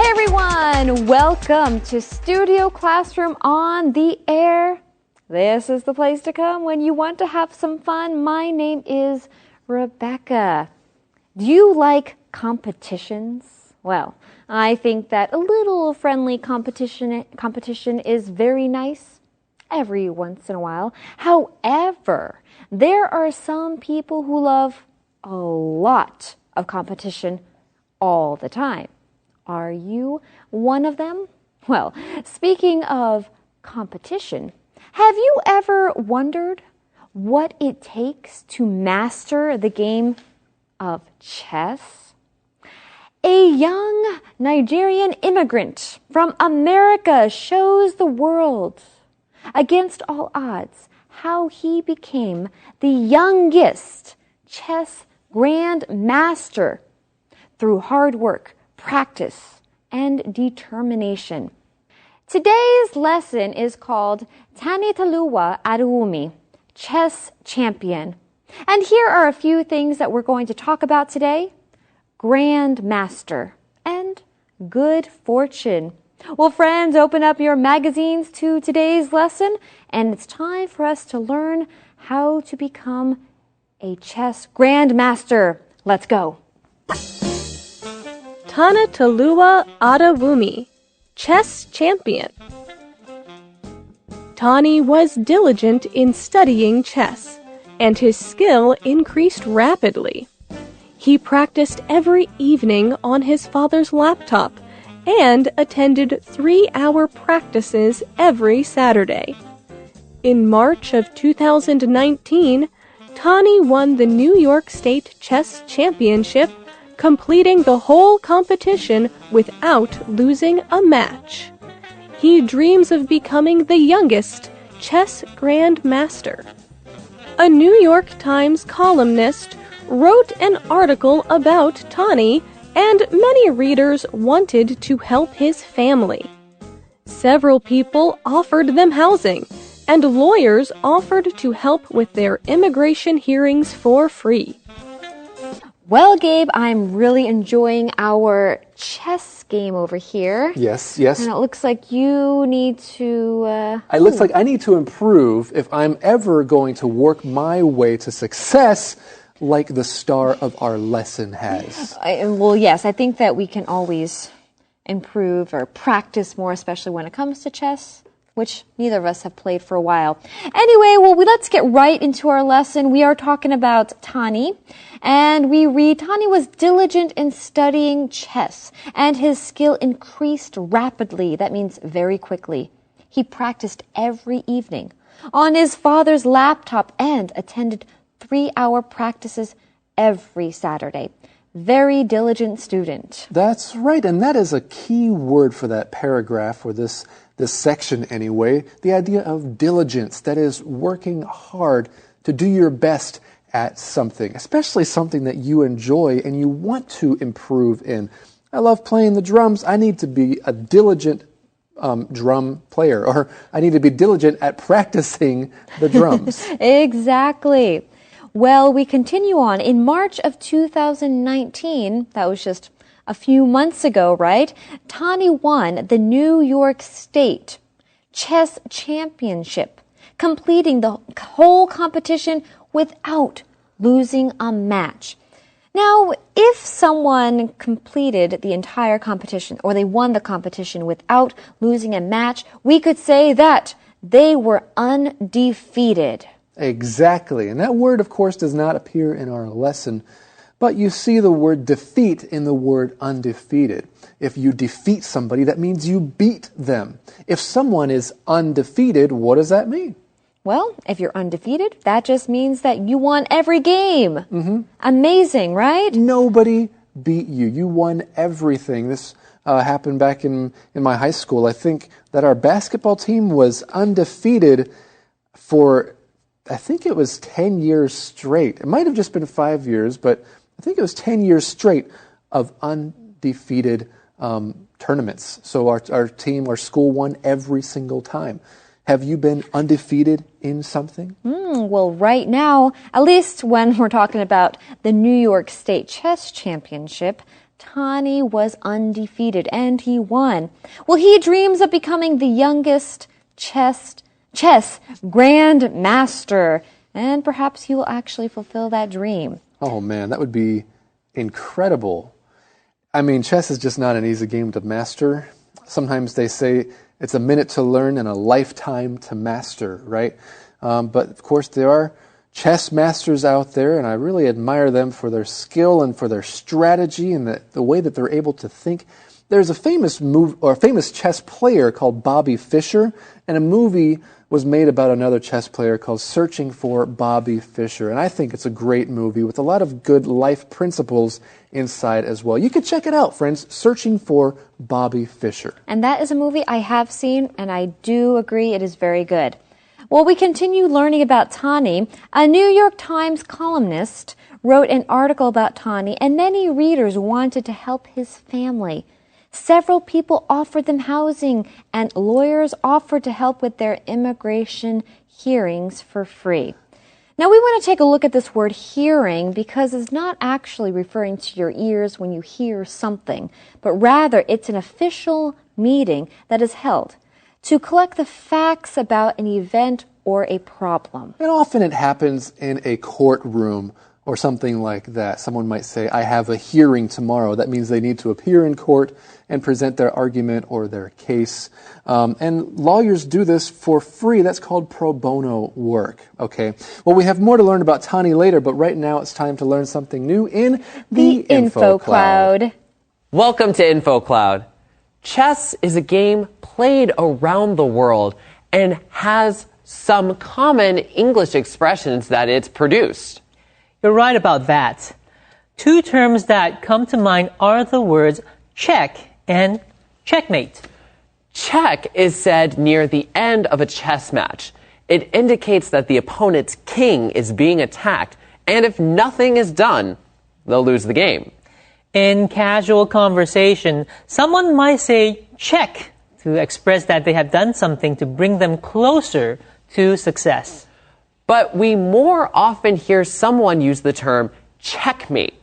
Hey everyone, welcome to Studio Classroom on the Air. This is the place to come when you want to have some fun. My name is Rebecca. Do you like competitions? Well, I think that a little friendly competition is very nice every once in a while. However, there are some people who love a lot of competition all the time. Are you one of them? Well, speaking of competition, have you ever wondered what it takes to master the game of chess? A young Nigerian immigrant from America shows the world, against all odds, how he became the youngest chess grandmaster through hard work, practice, and determination. Today's lesson is called Tanitaluwa Arumi, Chess Champion. And here are a few things that we're going to talk about today. Grandmaster and good fortune. Well, friends, open up your magazines to today's lesson, and it's time for us to learn how to become a chess grandmaster. Let's go. Tanitaluwa Adewumi, Chess Champion. Tani was diligent in studying chess, and his skill increased rapidly. He practiced every evening on his father's laptop and attended 3-hour practices every Saturday. In March of 2019, Tani won the New York State Chess Championship, completing the whole competition without losing a match. He dreams of becoming the youngest chess grandmaster. A New York Times columnist wrote an article about Tani, and many readers wanted to help his family. Several people offered them housing, and lawyers offered to help with their immigration hearings for free. Well, Gabe, I'm really enjoying our chess game over here. Yes. And it looks like you need to... It looks like I need to improve if I'm ever going to work my way to success like the star of our lesson has. Well, yes, I think that we can always improve or practice more, especially when it comes to chess, which neither of us have played for a while. Anyway, let's get right into our lesson. We are talking about Tani, and we read, Tani was diligent in studying chess, and his skill increased rapidly. That means very quickly. He practiced every evening on his father's laptop and attended 3-hour practices every Saturday. Very diligent student. That's right, and that is a key word for that paragraph, or this section anyway, the idea of diligence, that is working hard to do your best at something, especially something that you enjoy and you want to improve in. I love playing the drums. I need to be a diligent drum player, or I need to be diligent at practicing the drums. Exactly. Well, we continue on. In March of 2019, that was just a few months ago, right? Tani won the New York State Chess Championship, completing the whole competition without losing a match. Now, if someone completed the entire competition, or they won the competition without losing a match, we could say that they were undefeated. Exactly. And that word, of course, does not appear in our lesson, but you see the word defeat in the word undefeated. If you defeat somebody, that means you beat them. If someone is undefeated, what does that mean? Well, if you're undefeated, that just means that you won every game. Mm-hmm. Amazing, right? Nobody beat you. You won everything. This happened back in my high school. I think that our basketball team was undefeated for, I think it was 10 years straight. It might have just been 5 years, but I think it was 10 years straight of undefeated tournaments. So our team, our school won every single time. Have you been undefeated in something? Well, right now, at least when we're talking about the New York State Chess Championship, Tani was undefeated and he won. Well, he dreams of becoming the youngest chess grandmaster, and perhaps he will actually fulfill that dream. Oh man, that would be incredible. I mean, chess is just not an easy game to master. Sometimes they say it's a minute to learn and a lifetime to master, right? But of course, there are chess masters out there, and I really admire them for their skill and for their strategy and the way that they're able to think. There's a famous chess player called Bobby Fischer, and a movie was made about another chess player called Searching for Bobby Fischer. And I think it's a great movie with a lot of good life principles inside as well. You can check it out, friends, Searching for Bobby Fischer. And that is a movie I have seen, and I do agree it is very good. Well, we continue learning about Tani. A New York Times columnist wrote an article about Tani, and many readers wanted to help his family. Several people offered them housing, and lawyers offered to help with their immigration hearings for free. Now, we want to take a look at this word hearing because it's not actually referring to your ears when you hear something, but rather it's an official meeting that is held to collect the facts about an event or a problem. And often it happens in a courtroom or something like that. Someone might say, I have a hearing tomorrow. That means they need to appear in court and present their argument or their case. And lawyers do this for free. That's called pro bono work. Okay. Well, we have more to learn about Tani later, but right now it's time to learn something new in the Info Cloud. Welcome to Info Cloud. Chess is a game played around the world and has some common English expressions that it's produced. You're right about that. Two terms that come to mind are the words check and checkmate. Check is said near the end of a chess match. It indicates that the opponent's king is being attacked, and if nothing is done, they'll lose the game. In casual conversation, someone might say check to express that they have done something to bring them closer to success. But we more often hear someone use the term checkmate.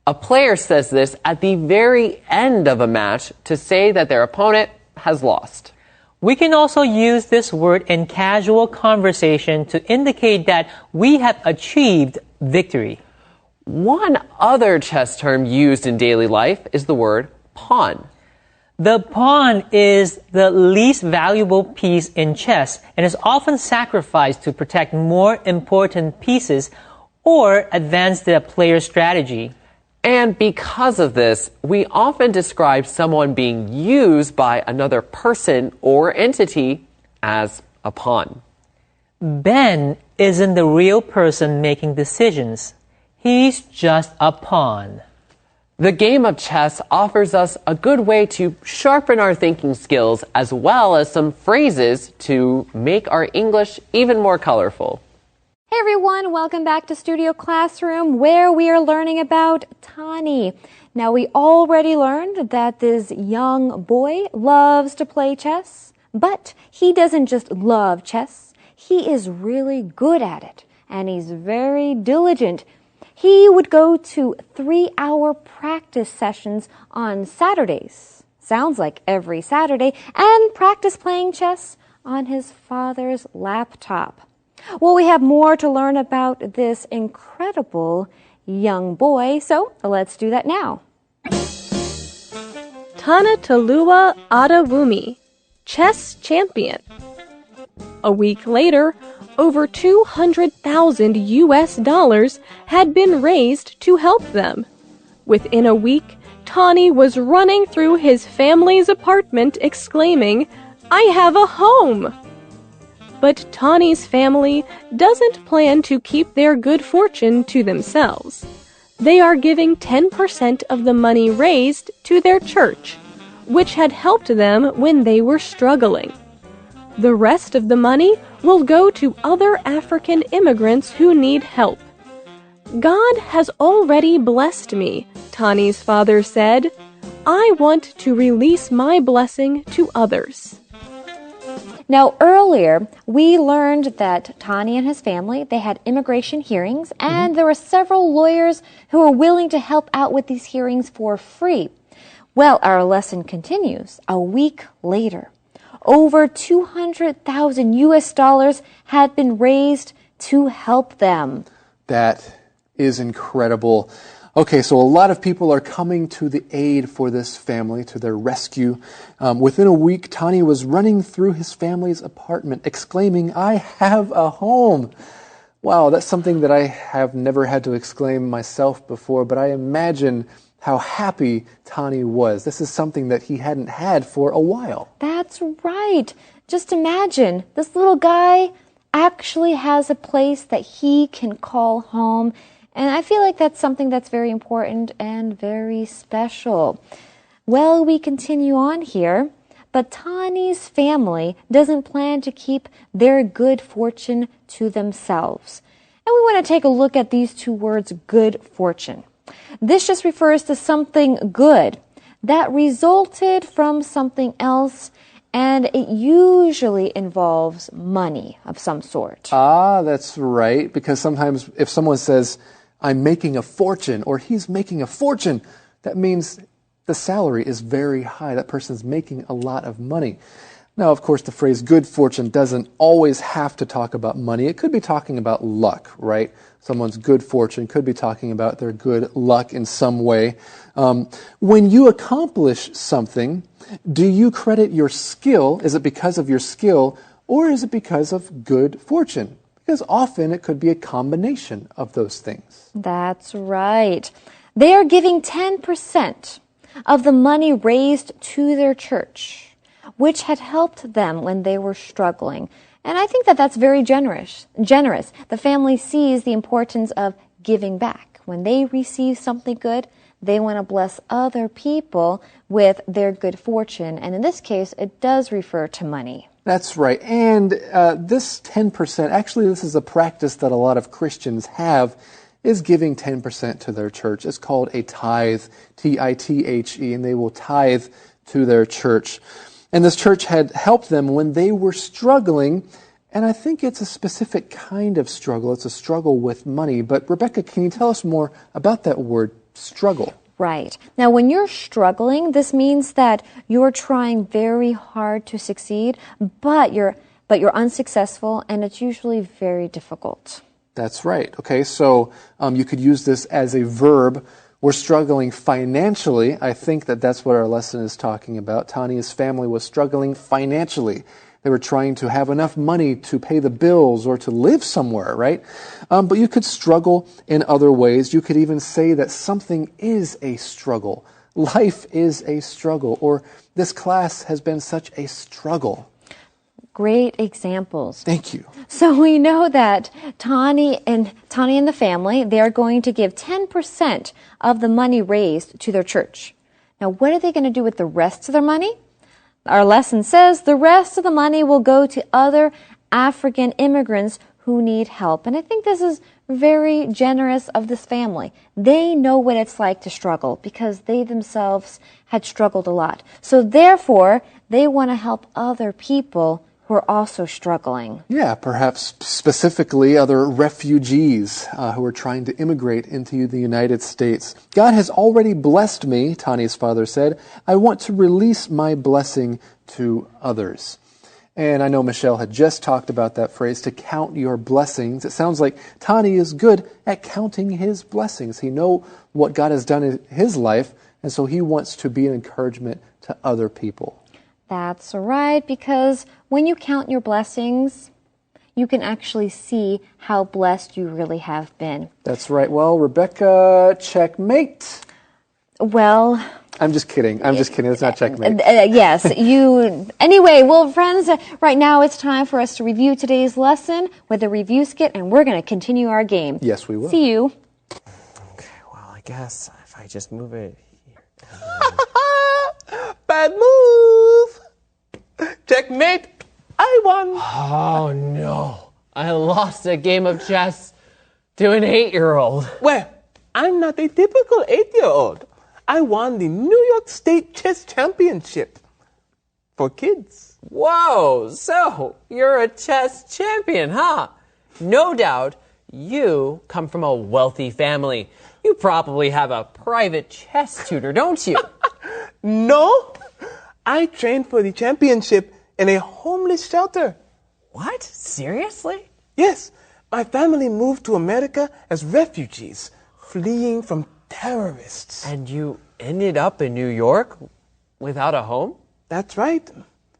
A player says this at the very end of a match to say that their opponent has lost. We can also use this word in casual conversation to indicate that we have achieved victory. One other chess term used in daily life is the word pawn. The pawn is the least valuable piece in chess and is often sacrificed to protect more important pieces or advance the player's strategy. And because of this, we often describe someone being used by another person or entity as a pawn. Ben isn't the real person making decisions. He's just a pawn. The game of chess offers us a good way to sharpen our thinking skills as well as some phrases to make our English even more colorful. Hey everyone, welcome back to Studio Classroom where we are learning about Tani. Now we already learned that this young boy loves to play chess, but he doesn't just love chess, he is really good at it and he's very diligent. He would go to 3-hour practice sessions on Saturdays, sounds like every Saturday, and practice playing chess on his father's laptop. Well, we have more to learn about this incredible young boy, so let's do that now. Tanatalua Adewumi, chess champion. A week later, over $200,000 US had been raised to help them. Within a week, Tani was running through his family's apartment exclaiming, "I have a home!" But Tani's family doesn't plan to keep their good fortune to themselves. They are giving 10% of the money raised to their church, which had helped them when they were struggling. The rest of the money will go to other African immigrants who need help. God has already blessed me, Tani's father said. I want to release my blessing to others. Now, earlier, we learned that Tani and his family, they had immigration hearings, and there were several lawyers who were willing to help out with these hearings for free. Well, our lesson continues. A week later, over 200,000 US dollars had been raised to help them. That is incredible. Okay, so a lot of people are coming to the aid for this family, to their rescue. Within a week, Tani was running through his family's apartment, exclaiming, "I have a home." Wow, that's something that I have never had to exclaim myself before, but I imagine how happy Tani was. This is something that he hadn't had for a while. That's right. Just imagine, this little guy actually has a place that he can call home. And I feel like that's something that's very important and very special. Well, we continue on here, but Tani's family doesn't plan to keep their good fortune to themselves. And we want to take a look at these two words, good fortune. This just refers to something good that resulted from something else, and it usually involves money of some sort. Ah, that's right, because sometimes if someone says, "I'm making a fortune," or "he's making a fortune," that means the salary is very high. That person's making a lot of money. Now, of course, the phrase good fortune doesn't always have to talk about money. It could be talking about luck, right? Someone's good fortune could be talking about their good luck in some way. When you accomplish something, do you credit your skill? Is it because of your skill, or is it because of good fortune? Because often it could be a combination of those things. That's right. They are giving 10% of the money raised to their church, which had helped them when they were struggling. And I think that that's very generous. The family sees the importance of giving back. When they receive something good, they want to bless other people with their good fortune. And in this case, it does refer to money. That's right. And this 10%, actually this is a practice that a lot of Christians have, is giving 10% to their church. It's called a tithe, T-I-T-H-E, and they will tithe to their church. And this church had helped them when they were struggling, and I think it's a specific kind of struggle. It's a struggle with money. But Rebecca, can you tell us more about that word, struggle? Right. Now, when you're struggling, this means that you're trying very hard to succeed, but you're unsuccessful, and it's usually very difficult. That's right. Okay, so you could use this as a verb. We're struggling financially. I think that that's what our lesson is talking about. Tani's family was struggling financially. They were trying to have enough money to pay the bills or to live somewhere, right? But you could struggle in other ways. You could even say that something is a struggle. Life is a struggle, or this class has been such a struggle. Great examples. Thank you. So we know that Tani and the family, they are going to give 10% of the money raised to their church. Now, what are they going to do with the rest of their money? Our lesson says the rest of the money will go to other African immigrants who need help. And I think this is very generous of this family. They know what it's like to struggle because they themselves had struggled a lot. So therefore, they want to help other people who are also struggling. Yeah, perhaps specifically other refugees who are trying to immigrate into the United States. God has already blessed me, Tani's father said. I want to release my blessing to others. And I know Michelle had just talked about that phrase, to count your blessings. It sounds like Tani is good at counting his blessings. He knows what God has done in his life, and so he wants to be an encouragement to other people. That's right, because when you count your blessings, you can actually see how blessed you really have been. That's right. Well, Rebecca, checkmate. Well, I'm just kidding. It's not checkmate. Yes, you. Anyway, well, friends, right now it's time for us to review today's lesson with a review skit, and we're going to continue our game. Yes, we will. See you. Okay, well, I guess if I just move it here. Bad move! Checkmate! I won! Oh, no. I lost a game of chess to an 8-year-old. Well, I'm not a typical 8-year-old. I won the New York State Chess Championship. for kids. Whoa, so you're a chess champion, huh? No doubt you come from a wealthy family. You probably have a private chess tutor, don't you? No, I trained for the championship in a homeless shelter. What? Seriously? Yes, my family moved to America as refugees, fleeing from terrorists. And you ended up in New York without a home? That's right.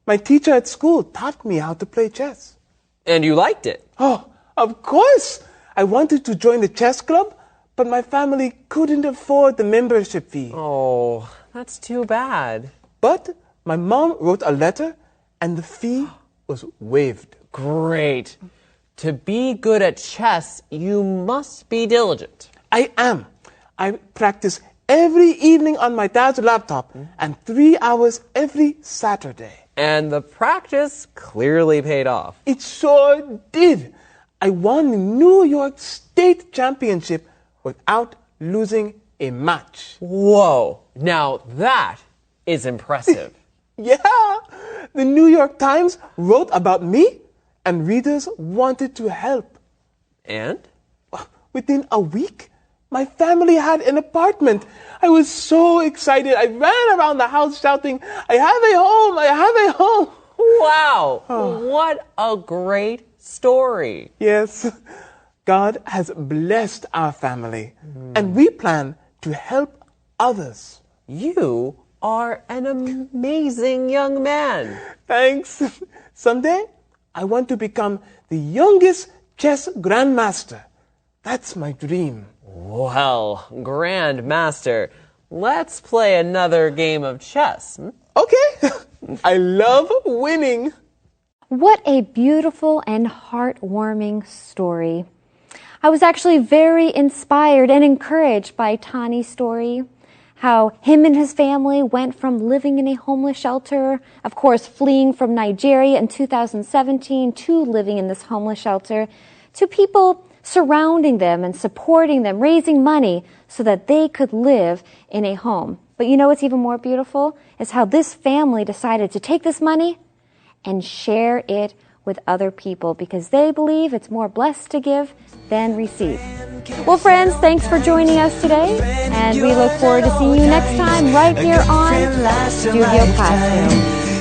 My teacher at school taught me how to play chess. And you liked it? Oh, of course! I wanted to join the chess club, but my family couldn't afford the membership fee. Oh, that's too bad. But my mom wrote a letter, and the fee was waived. Great. To be good at chess, you must be diligent. I am. I practice every evening on my dad's laptop and 3 hours every Saturday. And the practice clearly paid off. It sure did. I won the New York State Championship without losing a match. Whoa. Now that is impressive. Yeah, the New York Times wrote about me and readers wanted to help. And? Within a week, my family had an apartment. I was so excited. I ran around the house shouting, I have a home, I have a home. Wow, what a great story. Yes, God has blessed our family, and we plan to help others. You are an amazing young man. Thanks. Someday, I want to become the youngest chess grandmaster. That's my dream. Well, Grandmaster, let's play another game of chess. Okay, I love winning. What a beautiful and heartwarming story. I was actually very inspired and encouraged by Tani's story. How him and his family went from living in a homeless shelter, of course fleeing from Nigeria in 2017 to living in this homeless shelter, to people surrounding them and supporting them, raising money so that they could live in a home. But you know what's even more beautiful is how this family decided to take this money and share it with other people because they believe it's more blessed to give than receive. Well, friends, thanks for joining us today, and we look forward to seeing you next time right here on Studio Classroom.